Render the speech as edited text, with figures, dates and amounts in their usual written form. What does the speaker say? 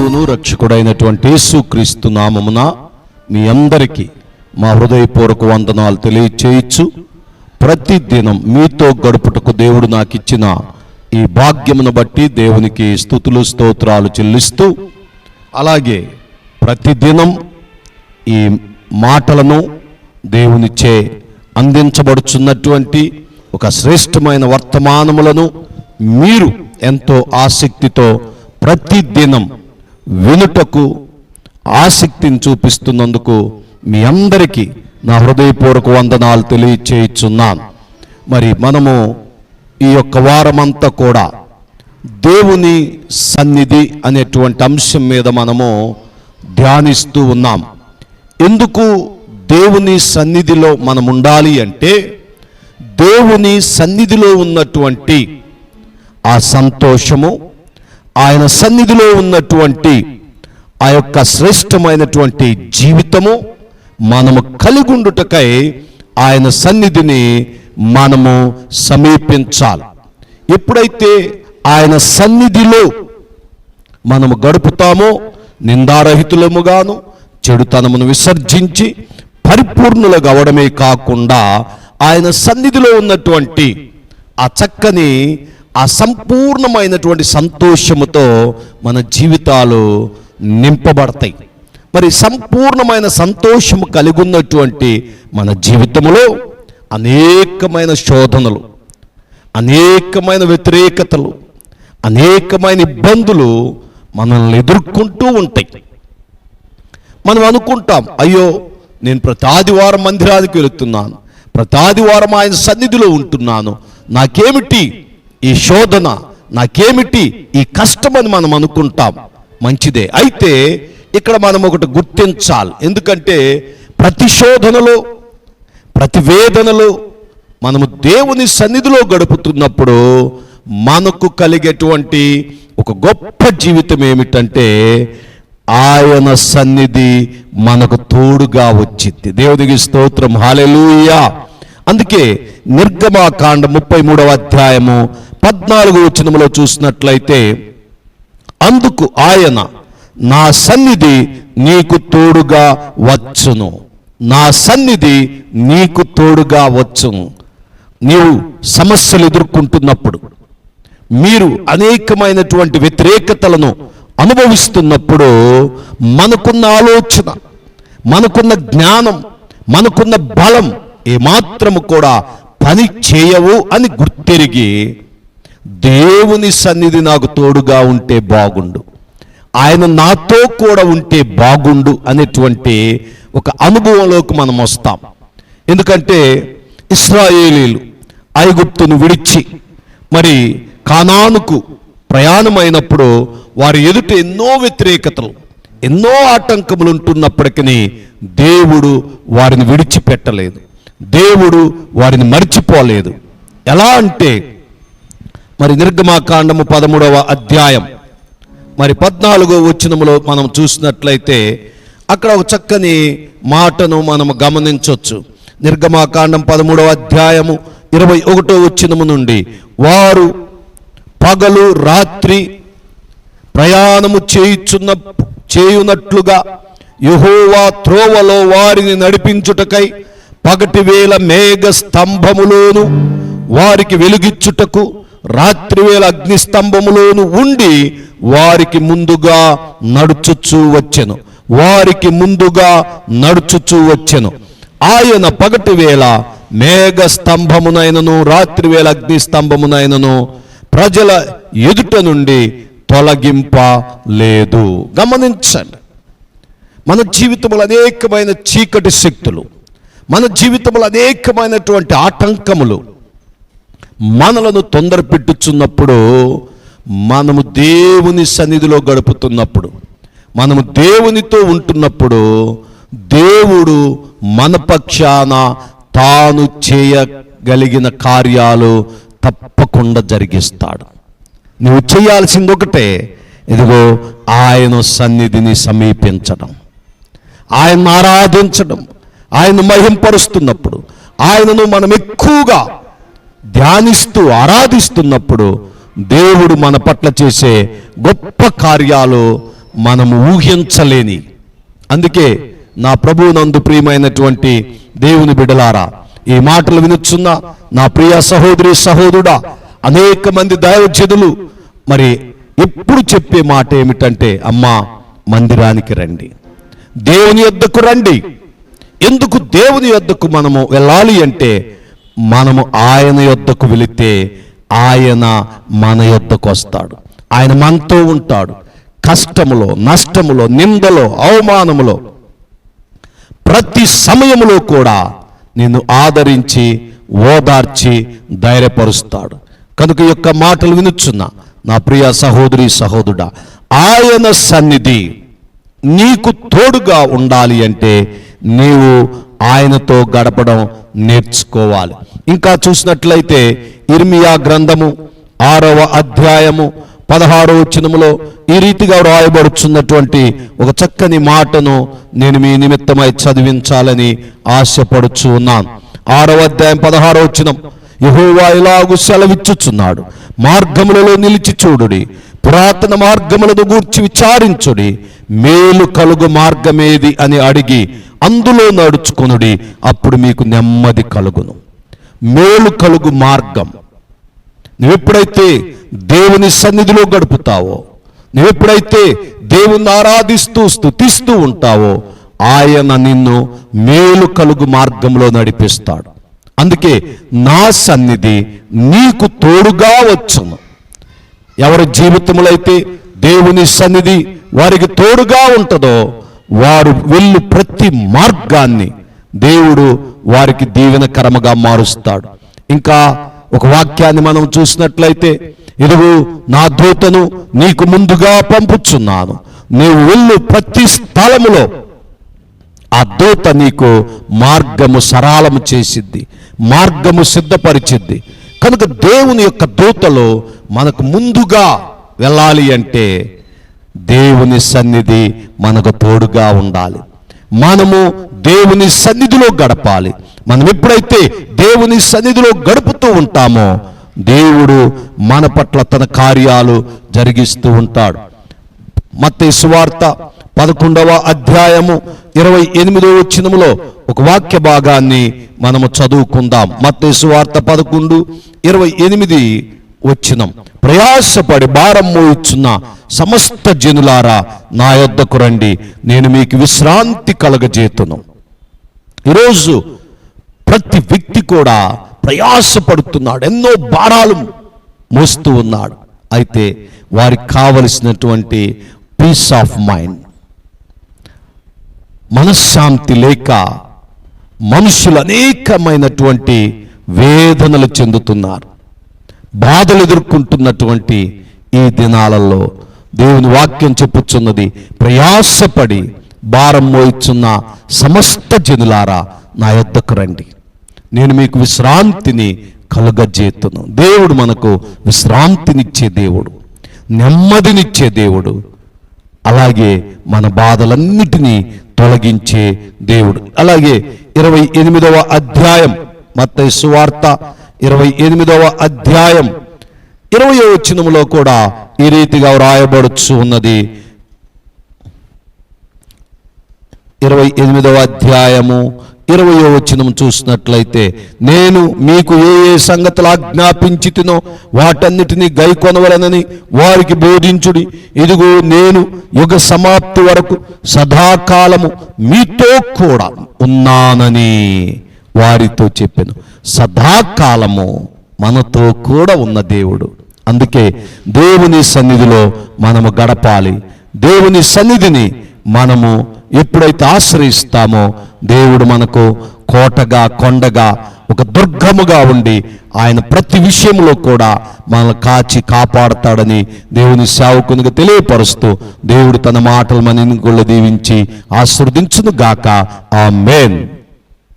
ప్రభువును రక్షకుడైనటువంటి యేసుక్రీస్తు నామమున మీ అందరికీ మా హృదయపూర్వక వందనాలు తెలియచేయచ్చు. ప్రతిదినం మీతో గడుపుటకు దేవుడు నాకు ఇచ్చిన ఈ భాగ్యమును బట్టి దేవునికి స్తుతులు స్తోత్రాలు చెల్లిస్తూ, అలాగే ప్రతిదినం ఈ మాటలను దేవునిచే అందించబడుచున్నటువంటి ఒక శ్రేష్టమైన వర్తమానములను మీరు ఎంతో ఆసక్తితో ప్రతిదినం వినుటకు ఆసక్తిని చూపిస్తున్నందుకు మీ అందరికీ నా హృదయపూర్వక వందనాలు తెలియచేయుచున్నాను. మరి మనము ఈ యొక్క వారమంతా కూడా దేవుని సన్నిధి అనేటువంటి అంశం మీద మనము ధ్యానిస్తూ ఉన్నాం. ఎందుకు దేవుని సన్నిధిలో మనం ఉండాలి అంటే, దేవుని సన్నిధిలో ఉన్నటువంటి ఆ సంతోషము, ఆయన సన్నిధిలో ఉన్నటువంటి ఆ యొక్క శ్రేష్టమైనటువంటి జీవితము మనము కలిగుండుటకై ఆయన సన్నిధిని మనము సమీపించాలి. ఎప్పుడైతే ఆయన సన్నిధిలో మనము గడుపుతామో నిందారహితులముగాను చెడుతనమును విసర్జించి పరిపూర్ణులుగా అవడమే కాకుండా ఆయన సన్నిధిలో ఉన్నటువంటి ఆ చక్కని ఆ సంపూర్ణమైనటువంటి సంతోషముతో మన జీవితాలు నింపబడతాయి. మరి సంపూర్ణమైన సంతోషము కలిగి ఉన్నటువంటి మన జీవితంలో అనేకమైన శోధనలు, అనేకమైన వ్యతిరేకతలు, అనేకమైన ఇబ్బందులు మనల్ని ఎదుర్కొంటూ ఉంటాయి. మనం అనుకుంటాం, అయ్యో నేను ప్రతి ఆదివారం మందిరానికి వెళుతున్నాను, ప్రతి ఆదివారం ఆయన సన్నిధిలో ఉంటున్నాను, నాకేమిటి ఈ శోధన, నాకేమిటి ఈ కష్టం అని మనం అనుకుంటాం. మంచిదే. అయితే ఇక్కడ మనం ఒకటి గుర్తించాలి. ఎందుకంటే ప్రతి శోధనలో, ప్రతి వేదనలో మనము దేవుని సన్నిధిలో గడుపుతున్నప్పుడు మనకు కలిగేటువంటి ఒక గొప్ప జీవితం ఏమిటంటే, ఆయన సన్నిధి మనకు తోడుగా వచ్చింది. దేవునికి స్తోత్రం, హల్లెలూయా. అందుకే నిర్గమకాండ 33వ అధ్యాయము 14వ వచనములో చూసినట్లయితే, అందుకు ఆయన నా సన్నిధి నీకు తోడుగా వచ్చును, నా సన్నిధి నీకు తోడుగా వచ్చును. నీవు సమస్యలు ఎదుర్కొంటున్నప్పుడు, మీరు అనేకమైనటువంటి వ్యతిరేకతలను అనుభవిస్తున్నప్పుడు, మనకున్న ఆలోచన, మనకున్న జ్ఞానం, మనకున్న బలం ఏమాత్రము కూడా పని చేయవు అని గుర్తెరిగి, దేవుని సన్నిధి నాకు తోడుగా ఉంటే బాగుండు, ఆయన నాతో కూడా ఉంటే బాగుండు అనేటువంటి ఒక అనుభవంలోకి మనం వస్తాం. ఎందుకంటే ఇశ్రాయేలీలు ఐగుప్తును విడిచి మరి కానానుకు ప్రయాణమైనప్పుడు వారి ఎదుట ఎన్నో వ్యతిరేకతలు, ఎన్నో ఆటంకములు ఉంటున్నప్పటికీ దేవుడు వారిని విడిచిపెట్టలేదు, దేవుడు వారిని మర్చిపోలేదు. ఎలా అంటే, మరి నిర్గమకాండము 13వ అధ్యాయం మరి 14వ వచనములో మనం చూసినట్లయితే అక్కడ ఒక చక్కని మాటను మనం గమనించవచ్చు. నిర్గమకాండం 13వ అధ్యాయము 21వ వచనము నుండి, వారు పగలు రాత్రి ప్రయాణము చేయునట్లుగా యెహోవా త్రోవలో వారిని నడిపించుటకై పగటి వేళ మేఘ స్తంభములోను వారికి వెలుగిచ్చుటకు రాత్రివేళ అగ్ని స్తంభములోను ఉండి వారికి ముందుగా నడుచుచూ వచ్చెను, వారికి ముందుగా నడుచుచూ వచ్చెను. ఆయన పగటి వేళ మేఘ స్తంభమునైనను రాత్రివేళ అగ్ని స్తంభమునైనను ప్రజల ఎదుట నుండి తొలగింపలేదు. గమనించండి, మన జీవితంలో అనేకమైన చీకటి శక్తులు, మన జీవితంలో అనేకమైనటువంటి ఆటంకములు మనలను తొందర పెట్టుచున్నప్పుడు, మనము దేవుని సన్నిధిలో గడుపుతున్నప్పుడు, మనము దేవునితో ఉంటున్నప్పుడు, దేవుడు మన పక్షాన తాను చేయగలిగిన కార్యాలు తప్పకుండా జరిగిస్తాడు. నువ్వు చేయాల్సింది ఒకటే, ఇదిగో ఆయన సన్నిధిని సమీపించడం, ఆయన్ని ఆరాధించడం. ఆయన మహింపరుస్తున్నప్పుడు, ఆయనను మనం ఎక్కువగా ధ్యానిస్తూ ఆరాధిస్తున్నప్పుడు దేవుడు మన పట్ల చేసే గొప్ప కార్యాలు మనము ఊహించలేని. అందుకే నా ప్రభువునందు ప్రియమైనటువంటి దేవుని బిడ్డలారా, ఈ మాటలు వినుచున్న నా ప్రియ సహోదరి సహోదరుడా, అనేక మంది దైవజనులు మరి ఎప్పుడు చెప్పే మాట ఏమిటంటే, అమ్మా మందిరానికి రండి, దేవుని యొద్దకు రండి. ఎందుకు దేవుని యొద్దకు మనము వెళ్ళాలి అంటే, మనము ఆయన యొద్దకు వెళితే ఆయన మన యొద్దకు వస్తాడు. ఆయన మనతో ఉంటాడు. కష్టములో, నష్టములో, నిందలో, అవమానములో, ప్రతి సమయములో కూడా నిన్ను ఆదరించి ఓదార్చి ధైర్యపరుస్తాడు. కనుక ఈ యొక్క మాటలు వినుచున్నా నా ప్రియ సహోదరి సహోదరుడా, ఆయన సన్నిధి నీకు తోడుగా ఉండాలి అంటే నీవు ఆయనతో గడపడం నేర్చుకోవాలి. ఇంకా చూసినట్లయితే ఇర్మియా గ్రంథము 6వ అధ్యాయము 16వ వచనములో ఈ రీతిగా వ్రాయబడుచున్నటువంటి ఒక చక్కని మాటను నేను మీ నిమిత్తమై చదివించాలని ఆశపడుచు ఉన్నాను. 6వ అధ్యాయం 16వ వచనం, యెహోవా ఇలాగు సెలవిచ్చుచున్నాడు, మార్గములలో నిలిచి చూడుడి, పురాతన మార్గములను గూర్చి విచారించుడి, మేలు కలుగు మార్గమేది అని అడిగి అందులో నడుచుకొనుడి, అప్పుడు మీకు నెమ్మది కలుగును. మేలు కలుగు మార్గం. నువ్వెప్పుడైతే దేవుని సన్నిధిలో గడుపుతావో, నువ్వెప్పుడైతే దేవుని ఆరాధిస్తూ స్తుతిస్తూ ఉంటావో, ఆయన నిన్ను మేలు కలుగు మార్గంలో నడిపిస్తాడు. అందుకే నా సన్నిధి నీకు తోడుగా వచ్చును. ఎవరి జీవితంలో అయితే దేవుని సన్నిధి వారికి తోడుగా ఉంటుందో, వారు వెళ్ళు ప్రతి మార్గాన్ని దేవుడు వారికి దీవెనకరముగా మారుస్తాడు. ఇంకా ఒక వాక్యాన్ని మనం చూసినట్లయితే, ఇదిగో నా దూతను నీకు ముందుగా పంపుచున్నాను, నీవు వెళ్ళు ప్రతి స్థలములో ఆ దూత నీకు మార్గము సరళము చేసిద్ది, మార్గము సిద్ధపరిచిద్ది. కనుక దేవుని యొక్క దూతలో మనకు ముందుగా వెళ్ళాలి అంటే దేవుని సన్నిధి మనకు తోడుగా ఉండాలి. మనము దేవుని సన్నిధిలో గడపాలి. మనం ఎప్పుడైతే దేవుని సన్నిధిలో గడుపుతూ ఉంటామో, దేవుడు మన పట్ల తన కార్యాలు జరిగిస్తూ ఉంటాడు. మత్తయి సువార్త 11వ అధ్యాయము 28వ వచనములో ఒక వాక్య భాగాన్ని మనము చదువుకుందాం. మత్తయి సువార్త 11:28 వచనం, ప్రయాసపడి భారం మోయుచున్న సమస్త జనులారా నా యొద్దకు రండి, నేను మీకు విశ్రాంతి కలగజేతును. ఈరోజు ప్రతి వ్యక్తి కూడా ప్రయాసపడుతున్నాడు, ఎన్నో భారాలు మోస్తూ ఉన్నాడు. అయితే వారికి కావలసినటువంటి పీస్ ఆఫ్ మైండ్, మనశ్శాంతి లేక మనుషులు అనేకమైనటువంటి వేదనలు చెందుతున్నారు, బాధలు ఎదుర్కొంటున్నటువంటి ఈ దినాలలో దేవుని వాక్యం చెప్పుచున్నది, ప్రయాసపడి భారం మోయిచున్న సమస్త జనులారా నా యొద్దకు రండి, నేను మీకు విశ్రాంతిని కలుగజేతును. దేవుడు మనకు విశ్రాంతినిచ్చే దేవుడు, నెమ్మదినిచ్చే దేవుడు, అలాగే మన బాధలన్నిటినీ తొలగించే దేవుడు. అలాగే 28వ అధ్యాయం మత్తయి సువార్త 28వ అధ్యాయం 20వ వచనములో కూడా ఈ రీతిగా వ్రాయబడుచు ఉన్నది. 28వ అధ్యాయము 20వ వచనం చూసినట్లయితే, నేను మీకు ఏ ఏ సంగతులు ఆజ్ఞాపించితినో వాటన్నిటినీ గైకొనవలనని వారికి బోధించుడి, ఇదిగో నేను యుగ సమాప్తి వరకు సదాకాలము మీతో కూడా ఉన్నానని వారితో చెప్పాను. సదాకాలము మనతో కూడా ఉన్న దేవుడు. అందుకే దేవుని సన్నిధిలో మనము గడపాలి. దేవుని సన్నిధిని మనము ఎప్పుడైతే ఆశ్రయిస్తామో, దేవుడు మనకు కోటగా, కొండగా, ఒక దుర్గముగా ఉండి ఆయన ప్రతి విషయంలో కూడా మనల్ని కాచి కాపాడతాడని దేవుని సేవకునిగా తెలియపరుస్తూ, దేవుడు తన మాటలు మన దీవించి ఆశీర్వదించును గాక. ఆమేన్.